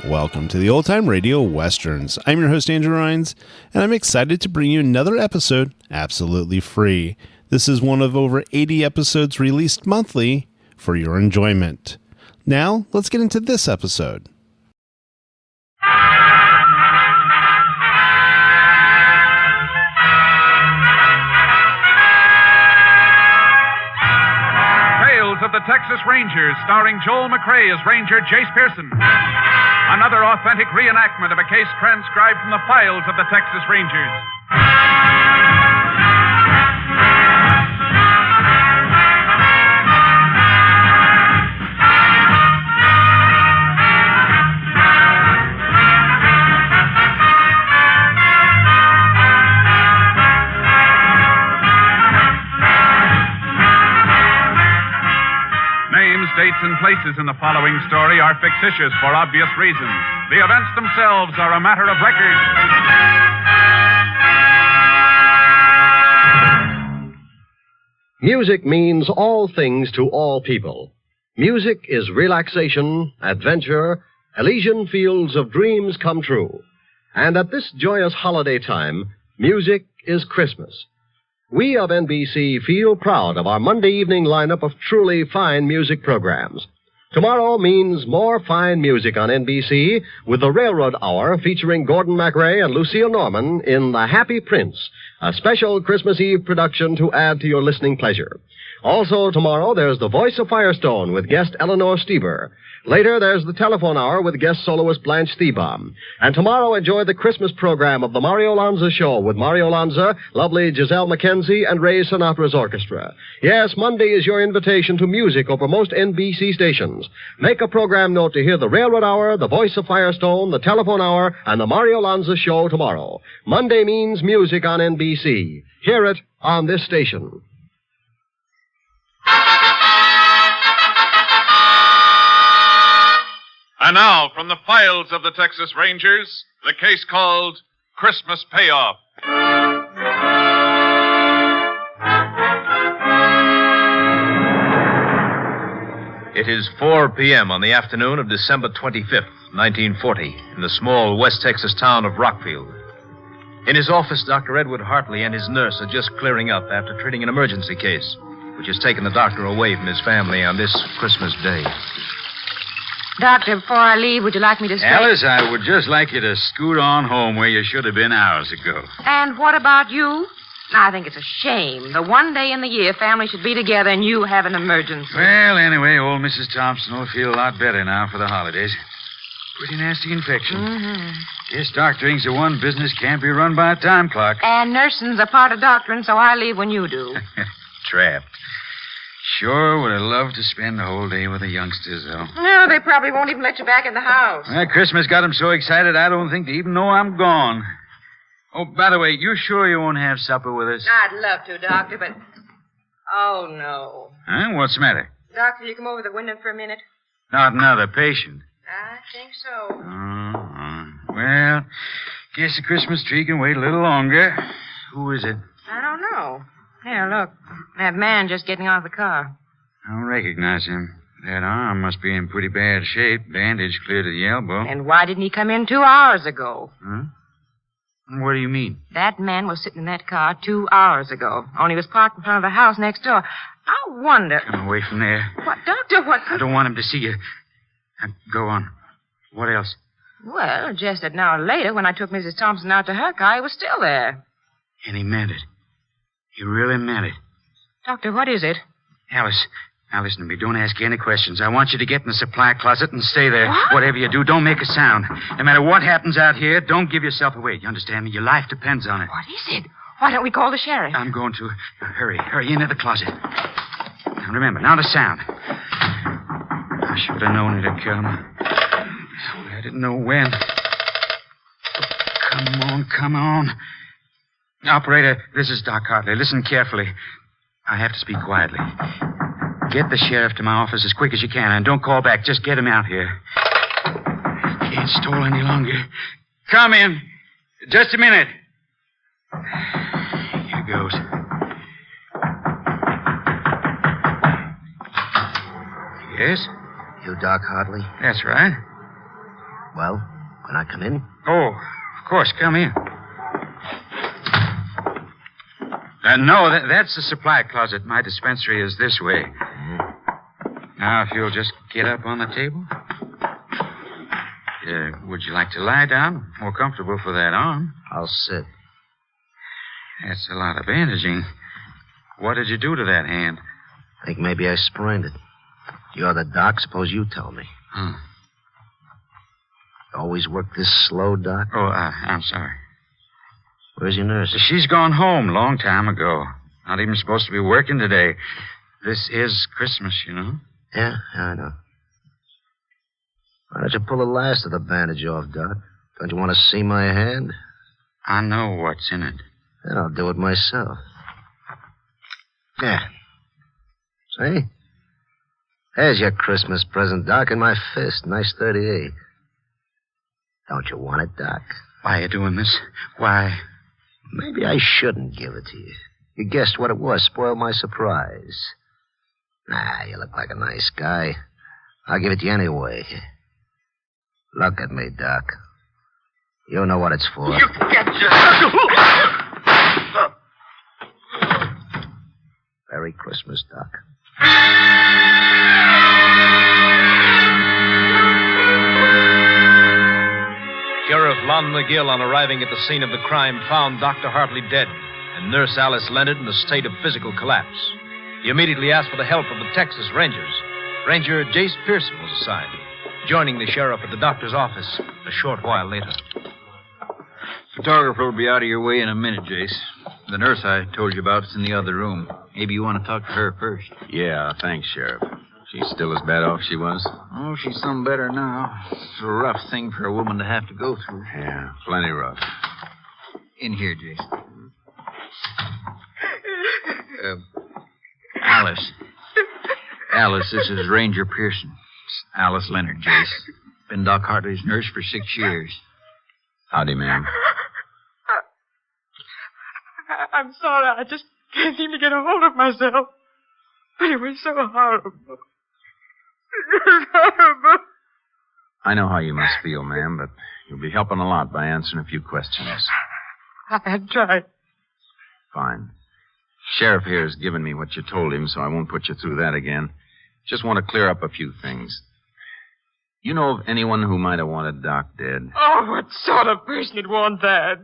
Welcome to the Old Time Radio Westerns. I'm your host, Andrew Rines, and I'm excited to bring you another episode absolutely free. This is one of over 80 episodes released monthly for your enjoyment. Now, let's get into this episode. Tales of the Texas Rangers, starring Joel McRae as Ranger Jace Pearson. Another authentic reenactment of a case transcribed from the files of the Texas Rangers. Dates and places in the following story are fictitious for obvious reasons. The events themselves are a matter of record. Music means all things to all people. Music is relaxation, adventure, Elysian fields of dreams come true. And at this joyous holiday time, music is Christmas. We of NBC feel proud of our Monday evening lineup of truly fine music programs. Tomorrow means more fine music on NBC with the Railroad Hour featuring Gordon MacRae and Lucille Norman in The Happy Prince, a special Christmas Eve production to add to your listening pleasure. Also tomorrow, there's The Voice of Firestone with guest Eleanor Steber. Later, there's the Telephone Hour with guest soloist Blanche Thiebaum. And tomorrow, enjoy the Christmas program of the Mario Lanza Show with Mario Lanza, lovely Giselle McKenzie, and Ray Sinatra's orchestra. Yes, Monday is your invitation to music over most NBC stations. Make a program note to hear the Railroad Hour, the Voice of Firestone, the Telephone Hour, and the Mario Lanza Show tomorrow. Monday means music on NBC. Hear it on this station. And now, from the files of the Texas Rangers, the case called Christmas Payoff. It is 4 p.m. on the afternoon of December 25th, 1940, in the small West Texas town of Rockfield. In his office, Dr. Edward Hartley and his nurse are just clearing up after treating an emergency case, which has taken the doctor away from his family on this Christmas Day. Doctor, before I leave, would you like me to stay? Alice, I would just like you to scoot on home where you should have been hours ago. And what about you? I think it's a shame. The one day in the year families should be together and you have an emergency. Well, anyway, old Mrs. Thompson will feel a lot better now for the holidays. Pretty nasty infection. Mm-hmm. Guess doctoring's the one business can't be run by a time clock. And nursing's a part of doctoring, so I leave when you do. Trapped. Sure would have loved to spend the whole day with the youngsters, though. No, they probably won't even let you back in the house. Well, Christmas got them so excited I don't think they even know I'm gone. Oh, by the way, you sure you won't have supper with us? I'd love to, Doctor, but... Oh, no. Huh? What's the matter? Doctor, you come over the window for a minute? Not another patient. I think so. Well, guess the Christmas tree can wait a little longer. Who is it? I don't know. Here, look. That man just getting out of the car. I don't recognize him. That arm must be in pretty bad shape. Bandage clear to the elbow. And why didn't he come in 2 hours ago? Huh? What do you mean? That man was sitting in that car 2 hours ago. Only was parked in front of the house next door. I wonder... Come away from there. What, Doctor, what... I don't want him to see you. Now, go on. What else? Well, just an hour later, when I took Mrs. Thompson out to her car, he was still there. And he meant it. He really meant it. Doctor, what is it? Alice, now listen to me. Don't ask any questions. I want you to get in the supply closet and stay there. What? Whatever you do, don't make a sound. No matter what happens out here, don't give yourself away. You understand me? Your life depends on it. What is it? Why don't we call the sheriff? I'm going to. Hurry into the closet. Now remember, not a sound. I should have known it'd come. I didn't know when. Come on. Operator, this is Doc Hartley. Listen carefully. I have to speak quietly. Get the sheriff to my office as quick as you can, and don't call back. Just get him out here. can't stall any longer. Come in. Just a minute. Here goes. Yes? You Doc Hartley? That's right. Well, can I come in? Oh, of course. Come in. No, that's the supply closet. My dispensary is this way. Now, if you'll just get up on the table. Would you like to lie down? More comfortable for that arm. I'll sit. That's a lot of bandaging. What did you do to that hand? Think maybe I sprained it. You're the doc. Suppose you tell me. Always work this slow, Doc? Oh, I'm sorry. Where's your nurse? She's gone home long time ago. Not even supposed to be working today. This is Christmas, you know. Yeah, I know. Why don't you pull the last of the bandage off, Doc? Don't you want to see my hand? I know what's in it. Then I'll do it myself. Yeah. See? There's your Christmas present, Doc, in my fist. Nice 38. Don't you want it, Doc? Why are you doing this? Why? Maybe I shouldn't give it to you. You guessed what it was. Spoiled my surprise. Nah, you look like a nice guy. I'll give it to you anyway. Look at me, Doc. You know what it's for. You get your... Merry Christmas, Doc. Sheriff Lon McGill, on arriving at the scene of the crime, found Dr. Hartley dead and Nurse Alice Leonard in a state of physical collapse. He immediately asked for the help of the Texas Rangers. Ranger Jace Pearson was assigned, joining the sheriff at the doctor's office a short while later. Photographer will be out of your way in a minute, Jace. The nurse I told you about is in the other room. Maybe you want to talk to her first. Yeah, thanks, Sheriff. She's still as bad off as she was? Oh, she's some better now. It's a rough thing for a woman to have to go through. Yeah, plenty rough. In here, Jace. Alice. Alice, this is Ranger Pearson. It's Alice Leonard, Jace. Been Doc Hartley's nurse for 6 years. Howdy, ma'am. I'm sorry. I just can't seem to get a hold of myself. But it was so horrible. It was horrible. I know how you must feel, ma'am, but you'll be helping a lot by answering a few questions. I tried. Fine. Sheriff here has given me what you told him, so I won't put you through that again. Just want to clear up a few things. You know of anyone who might have wanted Doc dead? Oh, what sort of person would want that?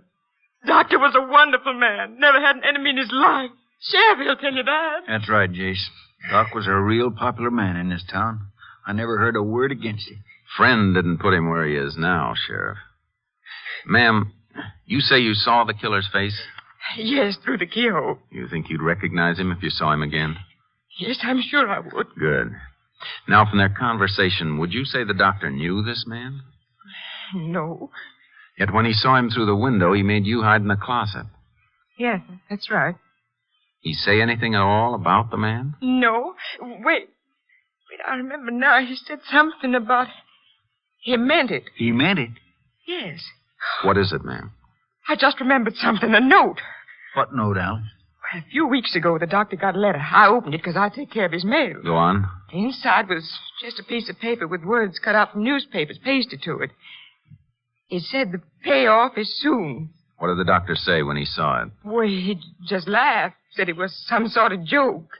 Doctor was a wonderful man. Never had an enemy in his life. Sheriff, he'll tell you that. That's right, Jace. Doc was a real popular man in this town. I never heard a word against him. Friend didn't put him where he is now, Sheriff. Ma'am, you say you saw the killer's face? Yes, through the keyhole. You think you'd recognize him if you saw him again? Yes, I'm sure I would. Good. Now, from their conversation, would you say the doctor knew this man? No. Yet when he saw him through the window, he made you hide in the closet. Yes, that's right. He say anything at all about the man? No. Wait, I remember now. He said something about... He meant it. He meant it? Yes. What is it, ma'am? I just remembered something. A note. What note, Alice? A few weeks ago, the doctor got a letter. I opened it because I take care of his mail. Go on. Inside was just a piece of paper with words cut out from newspapers pasted to it. It said the payoff is soon. What did the doctor say when he saw it? Well, he just laughed. Said it was some sort of joke.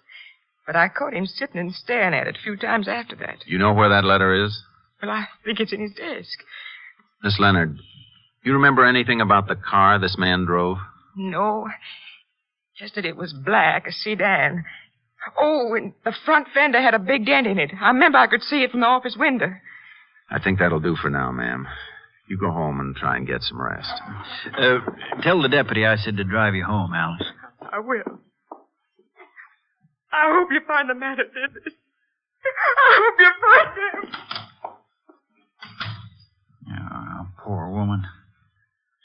But I caught him sitting and staring at it a few times after that. You know where that letter is? Well, I think it's in his desk. Miss Leonard, you remember anything about the car this man drove? No. Just that it was black, a sedan. Oh, and the front fender had a big dent in it. I remember I could see it from the office window. I think that'll do for now, ma'am. You go home and try and get some rest. Tell the deputy I said to drive you home, Alice. I will. I hope you find the man who did this. I hope you find him. Oh, poor woman.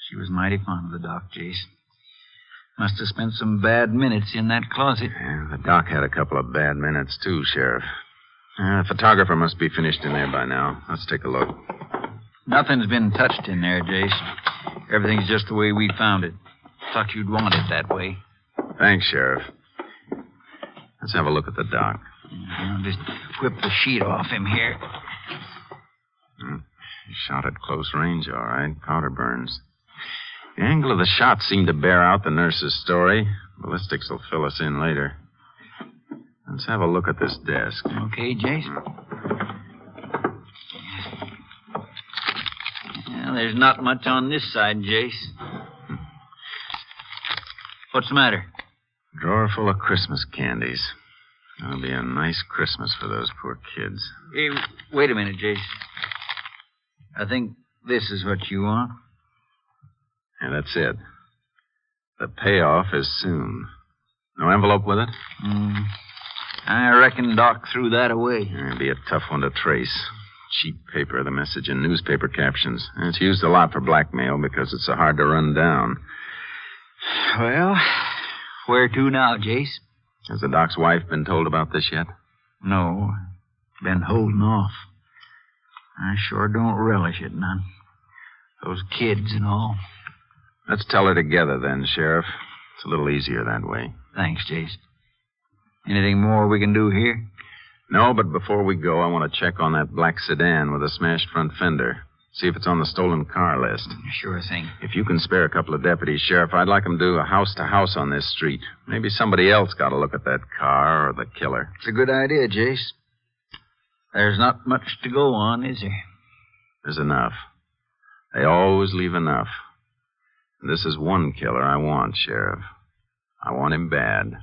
She was mighty fond of the doc, Jace. Must have spent some bad minutes in that closet. Yeah, the doc had a couple of bad minutes, too, Sheriff. The photographer must be finished in there by now. Let's take a look. Nothing's been touched in there, Jace. Everything's just the way we found it. Thought you'd want it that way. Thanks, Sheriff. Let's have a look at the doc. I'll just whip the sheet off him here. He shot at close range, all right. Powder burns. The angle of the shot seemed to bear out the nurse's story. Ballistics will fill us in later. Let's have a look at this desk. Okay, Jace? Well, there's not much on this side, Jace. What's the matter? Drawer full of Christmas candies. That'll be a nice Christmas for those poor kids. Hey, wait a minute, Jace. I think this is what you want. And that's it. The payoff is soon. No envelope with it? I reckon Doc threw that away. It'd be a tough one to trace. Cheap paper, the message in newspaper captions. And it's used a lot for blackmail because it's so hard to run down. Well, where to now, Jace? Has the doc's wife been told about this yet? No. Been holding off. I sure don't relish it none. Those kids and all. Let's tell her together then, Sheriff. It's a little easier that way. Thanks, Jace. Anything more we can do here? No, but before we go, I want to check on that black sedan with a smashed front fender. See if it's on the stolen car list. Sure thing. If you can spare a couple of deputies, Sheriff, I'd like them to do a house-to-house on this street. Maybe somebody else got a look at that car or the killer. It's a good idea, Jace. There's not much to go on, is there? There's enough. They always leave enough. And this is one killer I want, Sheriff. I want him bad.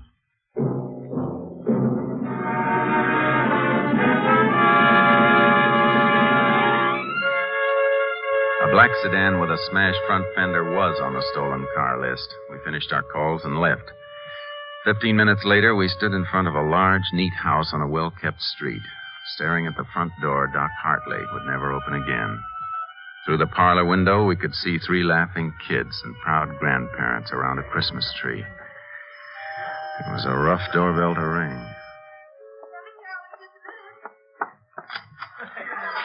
A black sedan with a smashed front fender was on the stolen car list. We finished our calls and left. 15 minutes later, we stood in front of a large, neat house on a well-kept street. Staring at the front door, Dr Hartley would never open again. Through the parlor window, we could see 3 laughing kids and proud grandparents around a Christmas tree. It was a rough doorbell to ring.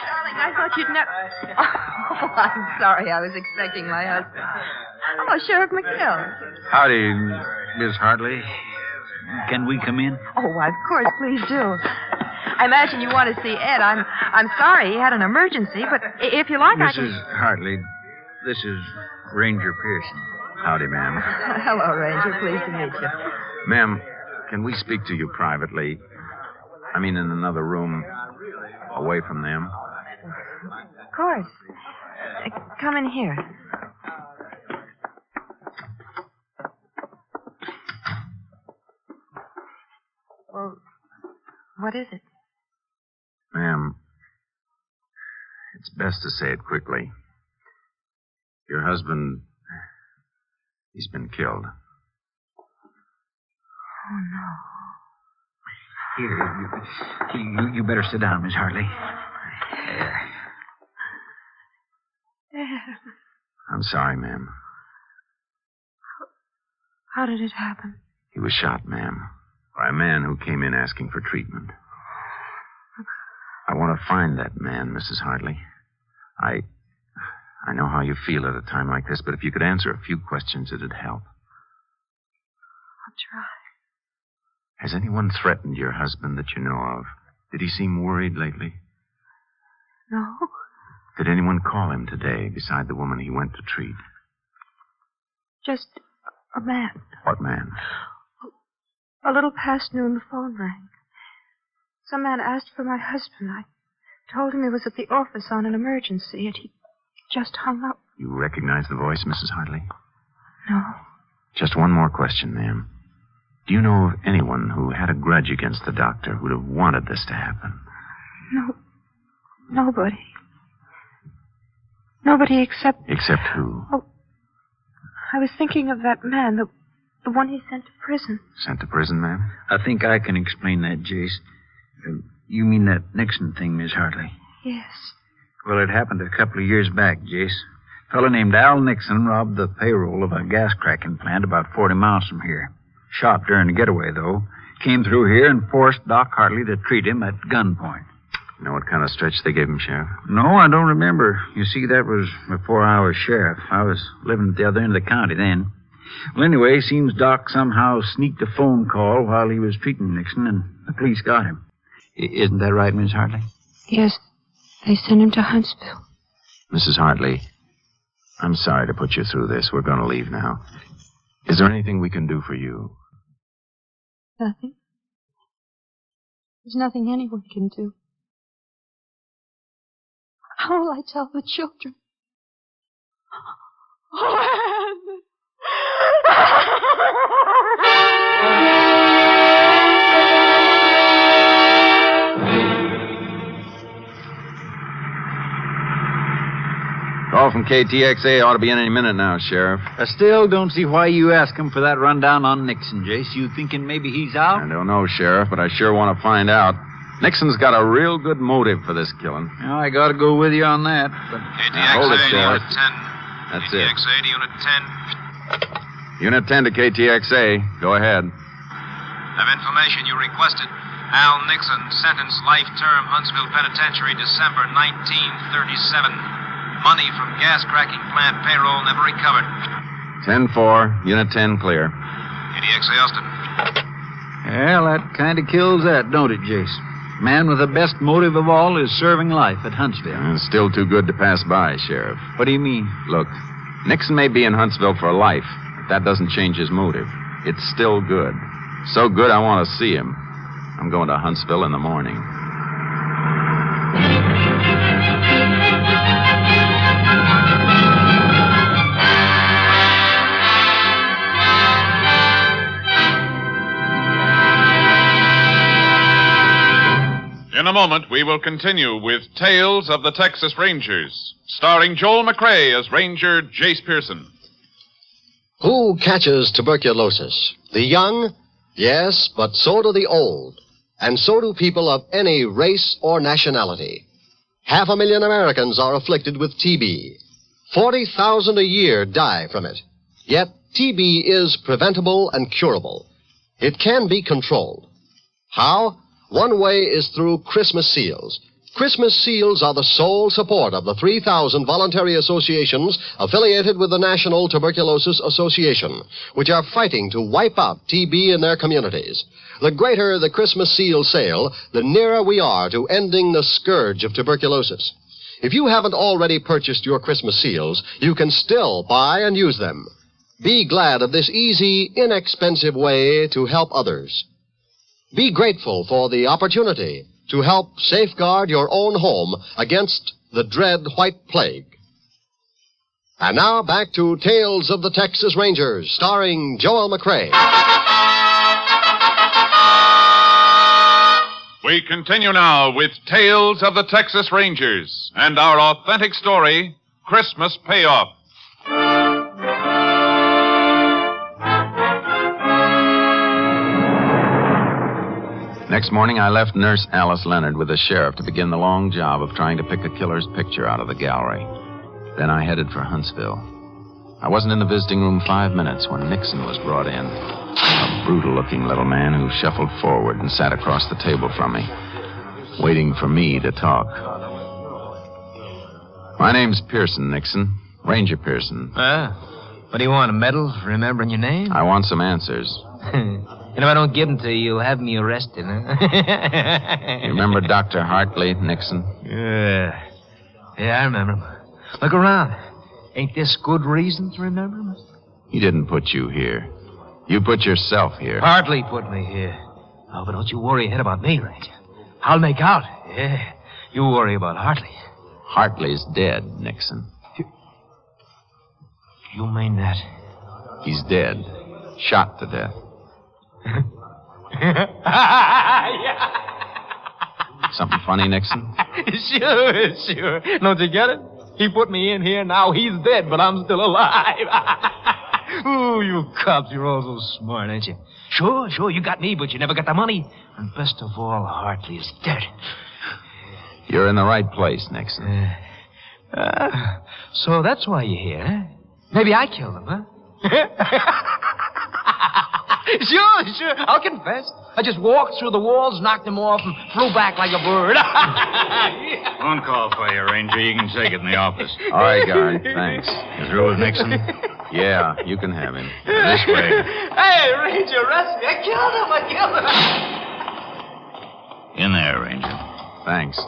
Darling, I thought you'd never... Oh, I'm sorry. I was expecting my husband. Oh, Sheriff McGill. Howdy, Miss Hartley. Can we come in? Oh, why, of course. Please do. I imagine you want to see Ed. I'm sorry he had an emergency, but if you like, I can... Mrs. Hartley, this is Ranger Pearson. Howdy, ma'am. Hello, Ranger. Pleased to meet you. Ma'am, can we speak to you privately? I mean, in another room, away from them. Of course. Come in here. Well, what is it? Ma'am, it's best to say it quickly. Your husband, he's been killed. Oh, no. Here, you better sit down, Miss Hartley. I'm sorry, ma'am. How did it happen? He was shot, ma'am, by a man who came in asking for treatment. I want to find that man, Mrs. Hartley. I know how you feel at a time like this, but if you could answer a few questions, it'd help. I'll try. Has anyone threatened your husband that you know of? Did he seem worried lately? No. Did anyone call him today beside the woman he went to treat? Just a man. What man? A little past noon, the phone rang. Some man asked for my husband. I told him he was at the office on an emergency, and he just hung up. You recognize the voice, Mrs. Hartley? No. Just one more question, ma'am. Do you know of anyone who had a grudge against the doctor who'd have wanted this to happen? No. Nobody. Nobody except... Except who? Oh, I was thinking of that man, the one he sent to prison. Sent to prison, ma'am? I think I can explain that, Jace. You mean that Nixon thing, Miss Hartley? Yes. Well, it happened a couple of years back, Jace. A fellow named Al Nixon robbed the payroll of a gas cracking plant about 40 miles from here. Shot during the getaway, though. Came through here and forced Doc Hartley to treat him at gunpoint. You know what kind of stretch they gave him, Sheriff? No, I don't remember. You see, that was before I was sheriff. I was living at the other end of the county then. Well, anyway, seems Doc somehow sneaked a phone call while he was treating Nixon, and the police got him. Isn't that right, Miss Hartley? Yes. They sent him to Huntsville. Mrs. Hartley, I'm sorry to put you through this. We're going to leave now. Is there anything we can do for you? Nothing. There's nothing anyone can do. How will I tell the children? Call from KTXA ought to be in any minute now, Sheriff. I still don't see why you ask him for that rundown on Nixon, Jace. You thinking maybe he's out? I don't know, Sheriff, but I sure want to find out. Nixon's got a real good motive for this killing. Well, I got to go with you on that. But... hold it, KTXA to Sheriff. Unit 10. That's KTXA to Unit 10. Unit 10 to KTXA. Go ahead. Have information you requested. Al Nixon, sentenced life term, Huntsville Penitentiary, December 1937. Money from gas cracking plant payroll never recovered. 10-4. Unit 10 clear. KTXA Austin. Well, that kind of kills that, don't it, Jace? Man with the best motive of all is serving life at Huntsville. It's still too good to pass by, Sheriff. What do you mean? Look, Nixon may be in Huntsville for life, but that doesn't change his motive. It's still good. So good I want to see him. I'm going to Huntsville in the morning. In a moment, we will continue with Tales of the Texas Rangers, starring Joel McCrea as Ranger Jace Pearson. Who catches tuberculosis? The young? Yes, but so do the old. And so do people of any race or nationality. 500,000 Americans are afflicted with TB. 40,000 a year die from it. Yet TB is preventable and curable. It can be controlled. How? One way is through Christmas seals. Christmas seals are the sole support of the 3,000 voluntary associations affiliated with the National Tuberculosis Association, which are fighting to wipe out TB in their communities. The greater the Christmas seal sale, the nearer we are to ending the scourge of tuberculosis. If you haven't already purchased your Christmas seals, you can still buy and use them. Be glad of this easy, inexpensive way to help others. Be grateful for the opportunity to help safeguard your own home against the dread white plague. And now back to Tales of the Texas Rangers, starring Joel McCrea. We continue now with Tales of the Texas Rangers and our authentic story, Christmas Payoff. Next morning, I left Nurse Alice Leonard with the sheriff to begin the long job of trying to pick a killer's picture out of the gallery. Then I headed for Huntsville. I wasn't in the visiting room 5 minutes when Nixon was brought in. A brutal-looking little man who shuffled forward and sat across the table from me, waiting for me to talk. My name's Pearson, Nixon. Ranger Pearson. What do you want, a medal for remembering your name? I want some answers. And if I don't give them to you, you'll have me arrested, huh? You remember Dr. Hartley, Nixon? Yeah, I remember him. Look around. Ain't this good reason to remember him? He didn't put you here. You put yourself here. Hartley put me here. Oh, but don't you worry a head about me, Ranger. I'll make out. Yeah, you worry about Hartley. Hartley's dead, Nixon. You mean that? He's dead. Shot to death. Something funny, Nixon? Sure. Don't you get it? He put me in here, now he's dead, but I'm still alive. Ooh, you cops, you're all so smart, ain't you? Sure, you got me, but you never got the money. And best of all, Hartley is dead. You're in the right place, Nixon. So that's why you're here, huh? Maybe I killed him, huh? Sure, I'll confess. I just walked through the walls, knocked him off, and flew back like a bird. Phone call for you, Ranger. You can take it in the office. All right, guard. Thanks. You through with Nixon? Yeah, you can have him. This way. Hey, Ranger, arrest me. I killed him. In there, Ranger. Thanks.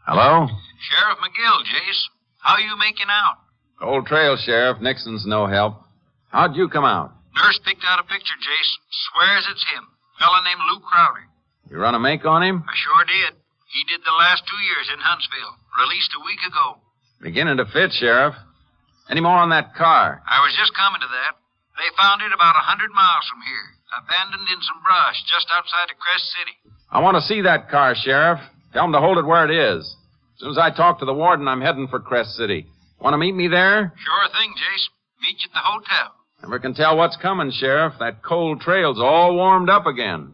Hello? Sheriff McGill, Jace. How you making out? Old trail, Sheriff. Nixon's no help. How'd you come out? Nurse picked out a picture, Jace. Swears it's him. Fella named Lou Crowder. You run a make on him? I sure did. He did the last 2 years in Huntsville. Released a week ago. Beginning to fit, Sheriff. Any more on that car? I was just coming to that. They found it about 100 miles from here. Abandoned in some brush just outside of Crest City. I want to see that car, Sheriff. Tell them to hold it where it is. As soon as I talk to the warden, I'm heading for Crest City. Want to meet me there? Sure thing, Jace. Meet you at the hotel. Never can tell what's coming, Sheriff. That cold trail's all warmed up again.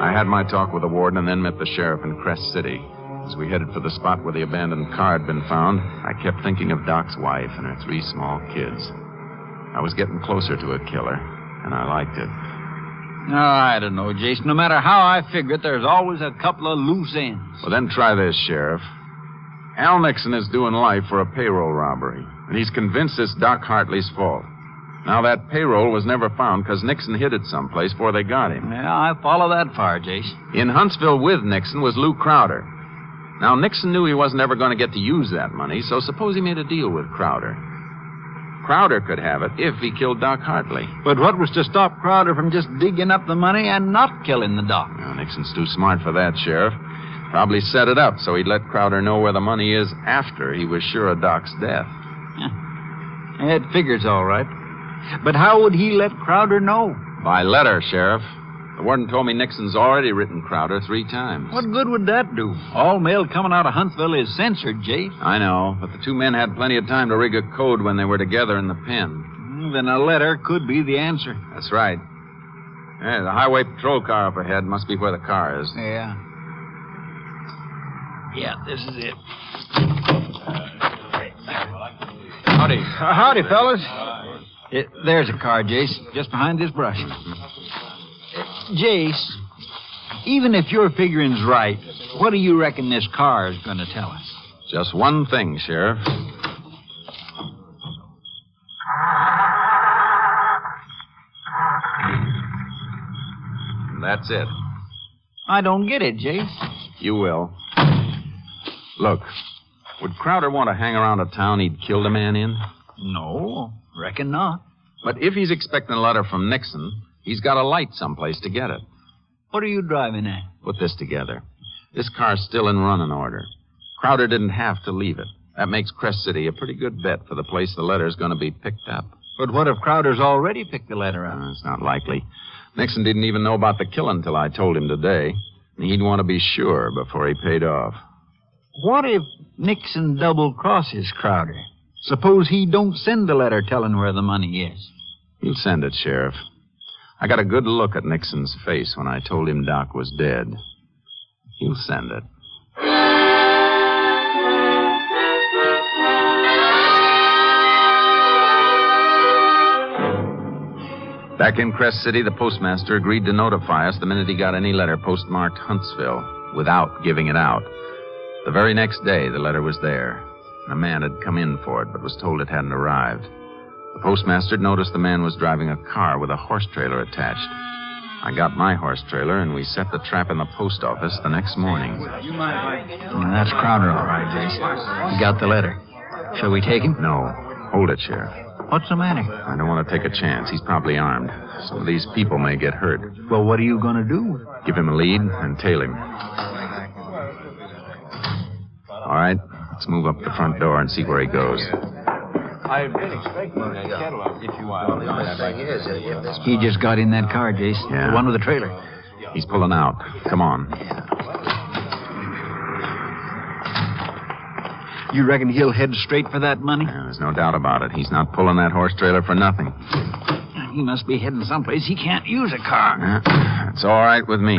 I had my talk with the warden and then met the sheriff in Crest City. As we headed for the spot where the abandoned car had been found, I kept thinking of Doc's wife and her 3 small kids. I was getting closer to a killer, and I liked it. Oh, I don't know, Jason. No matter how I figure it, there's always a couple of loose ends. Well, then try this, Sheriff. Al Nixon is doing life for a payroll robbery, and he's convinced it's Doc Hartley's fault. Now, that payroll was never found because Nixon hid it someplace before they got him. Yeah, I follow that far, Jason. In Huntsville with Nixon was Lou Crowder. Now, Nixon knew he wasn't ever going to get to use that money, so suppose he made a deal with Crowder. Crowder could have it if he killed Doc Hartley. But what was to stop Crowder from just digging up the money and not killing the doc? Well, Nixon's too smart for that, Sheriff. Probably set it up so he'd let Crowder know where the money is after he was sure of Doc's death. Yeah. It figures all right. But how would he let Crowder know? By letter, Sheriff. The warden told me Nixon's already written Crowder 3 times. What good would that do? All mail coming out of Huntsville is censored, Jase. I know, but the 2 men had plenty of time to rig a code when they were together in the pen. Then a letter could be the answer. That's right. Yeah, the highway patrol car up ahead must be where the car is. Yeah. Yeah, this is it. Howdy. Howdy, fellas. There's a car, Jace, just behind this brush. Jace, even if your figuring's right, what do you reckon this car is going to tell us? Just one thing, Sheriff. That's it. I don't get it, Jace. You will. Look, would Crowder want to hang around a town he'd killed a man in? No, reckon not. But if he's expecting a letter from Nixon, he's got a light someplace to get it. What are you driving at? Put this together. This car's still in running order. Crowder didn't have to leave it. That makes Crest City a pretty good bet for the place the letter's going to be picked up. But what if Crowder's already picked the letter up? It's not likely. Nixon didn't even know about the killing till I told him today. He'd want to be sure before he paid off. What if Nixon double-crosses Crowder? Suppose he don't send the letter telling where the money is. He'll send it, Sheriff. I got a good look at Nixon's face when I told him Doc was dead. He'll send it. Back in Crest City, the postmaster agreed to notify us the minute he got any letter postmarked Huntsville without giving it out. The very next day, the letter was there. A man had come in for it, but was told it hadn't arrived. The postmaster noticed the man was driving a car with a horse trailer attached. I got my horse trailer, and we set the trap in the post office the next morning. That's Crowder, all right, Jace. He got the letter. Shall we take him? No. Hold it, Sheriff. What's the matter? I don't want to take a chance. He's probably armed. Some of these people may get hurt. Well, what are you going to do? Give him a lead and tail him. All right, let's move up the front door and see where he goes. I've been expecting a kettle if you want. He just got in that car, Jace. Yeah. The one with the trailer. He's pulling out. Come on. You reckon he'll head straight for that money? Yeah, there's no doubt about it. He's not pulling that horse trailer for nothing. He must be heading someplace he can't use a car. It's all right with me.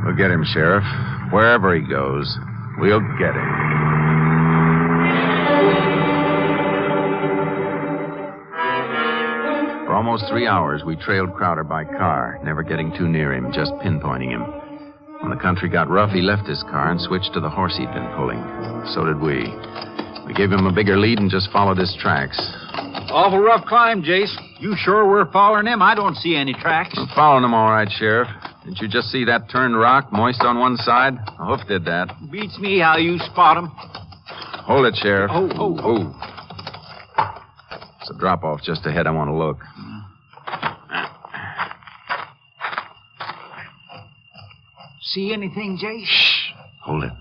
We'll get him, Sheriff. Wherever he goes, we'll get him. For almost 3 hours, we trailed Crowder by car, never getting too near him, just pinpointing him. When the country got rough, he left his car and switched to the horse he'd been pulling. So did we. We gave him a bigger lead and just followed his tracks. Awful rough climb, Jace. You sure we're following him? I don't see any tracks. I'm following him all right, Sheriff. Didn't you just see that turned rock, moist on one side? A hoof did that. Beats me how you spot him. Hold it, Sheriff. Oh. It's a drop-off just ahead. I want to look. See anything, Jace? Shh. Hold it.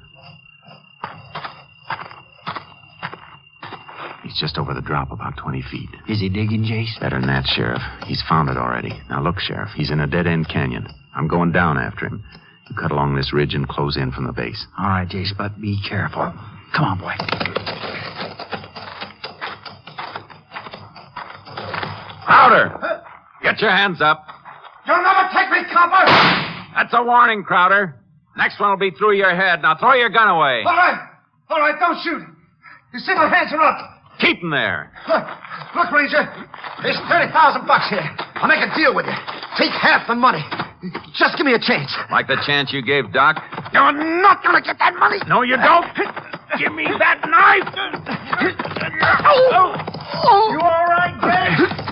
He's just over the drop, about 20 feet. Is he digging, Jace? Better than that, Sheriff. He's found it already. Now, look, Sheriff. He's in a dead-end canyon. I'm going down after him. You cut along this ridge and close in from the base. All right, Jace, but be careful. Come on, boy. Crowder! Get your hands up. You'll never take me, copper! That's a warning, Crowder. Next one will be through your head. Now throw your gun away. All right, don't shoot. You see my hands are up. Keep them there. Look, Ranger, there's $30,000 here. I'll make a deal with you. Take half the money. Just give me a chance. Like the chance you gave Doc? You're not going to get that money. No, you don't. Give me that knife. You all right, Jace?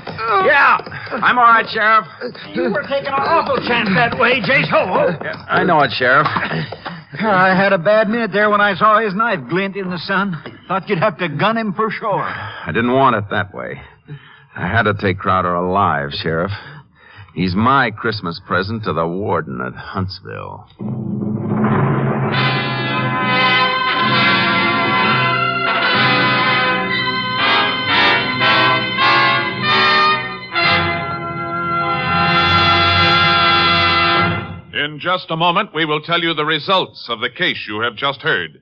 Yeah, I'm all right, Sheriff. You were taking an awful chance that way, Jace. Ho. Yeah, I know it, Sheriff. I had a bad minute there when I saw his knife glint in the sun. Thought you'd have to gun him for sure. I didn't want it that way. I had to take Crowder alive, Sheriff. He's my Christmas present to the warden at Huntsville. In just a moment, we will tell you the results of the case you have just heard.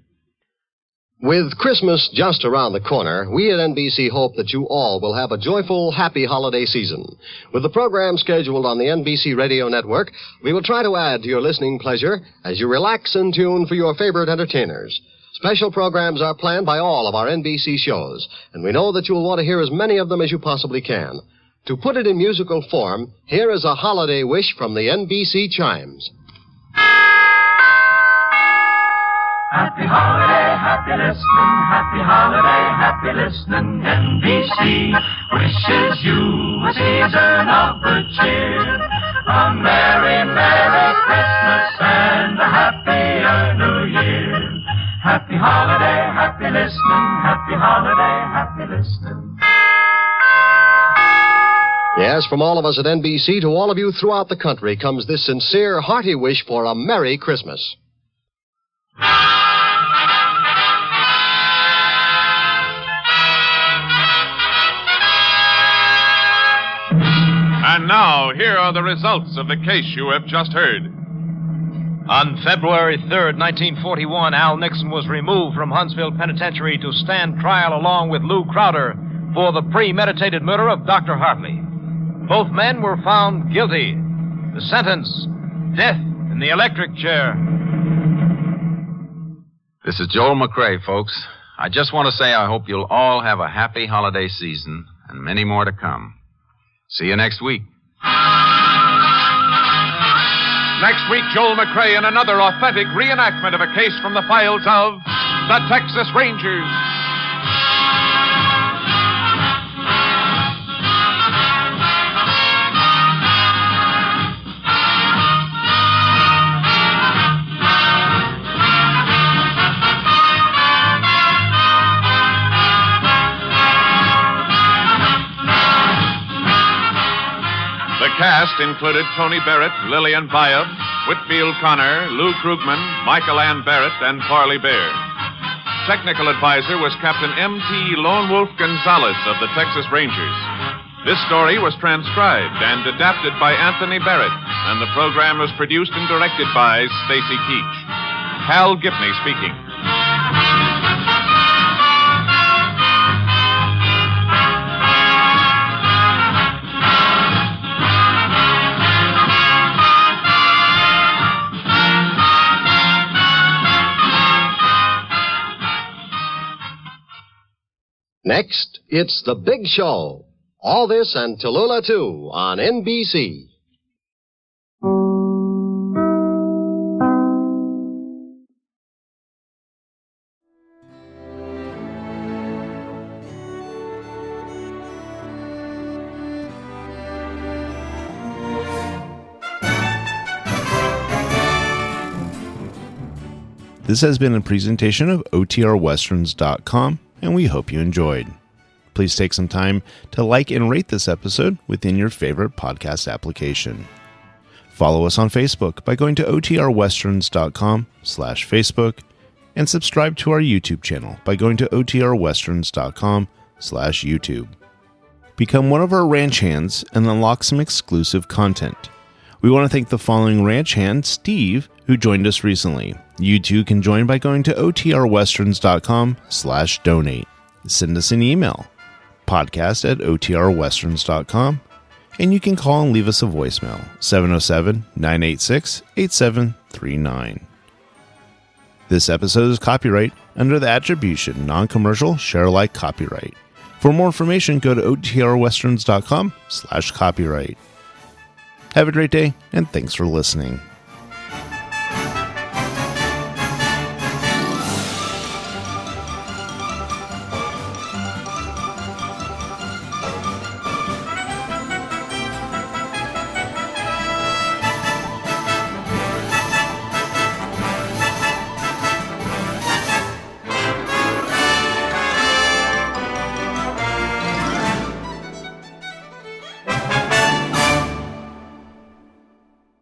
With Christmas just around the corner, we at NBC hope that you all will have a joyful, happy holiday season. With the program scheduled on the NBC Radio Network, we will try to add to your listening pleasure as you relax and tune for your favorite entertainers. Special programs are planned by all of our NBC shows, and we know that you will want to hear as many of them as you possibly can. To put it in musical form, here is a holiday wish from the NBC Chimes. Happy holiday, happy listening, happy holiday, happy listening. NBC wishes you a season of good cheer, a merry, merry Christmas and a happier New Year. Happy holiday, happy listening, happy holiday, happy listening. Yes, from all of us at NBC to all of you throughout the country comes this sincere, hearty wish for a Merry Christmas. And now, here are the results of the case you have just heard. On February 3rd, 1941, Al Nixon was removed from Huntsville Penitentiary to stand trial along with Lou Crowder for the premeditated murder of Dr. Hartley. Both men were found guilty. The sentence, death in the electric chair. This is Joel McRae, folks. I just want to say I hope you'll all have a happy holiday season and many more to come. See you next week. Next week, Joel McRae in another authentic reenactment of a case from the files of the Texas Rangers. The cast included Tony Barrett, Lillian Bayeb, Whitfield Connor, Lou Krugman, Michael Ann Barrett, and Parley Bear. Technical advisor was Captain M.T. Lone Wolf Gonzalez of the Texas Rangers. This story was transcribed and adapted by Anthony Barrett, and the program was produced and directed by Stacy Keach. Hal Gipney speaking. Next, it's The Big Show. All this and Tallulah, too, on NBC. This has been a presentation of OTRWesterns.com, and we hope you enjoyed. Please take some time to like and rate this episode within your favorite podcast application. Follow us on Facebook by going to OTRWesterns.com/Facebook, and subscribe to our YouTube channel by going to OTRWesterns.com/YouTube. Become one of our ranch hands and unlock some exclusive content. We want to thank the following ranch hand, Steve, who joined us recently. You too can join by going to OTRWesterns.com/donate. Send us an email, podcast@OTRWesterns.com, and you can call and leave us a voicemail, 707-986-8739. This episode is copyright under the attribution, non-commercial, share-alike copyright. For more information, go to OTRWesterns.com/copyright. Have a great day, and thanks for listening.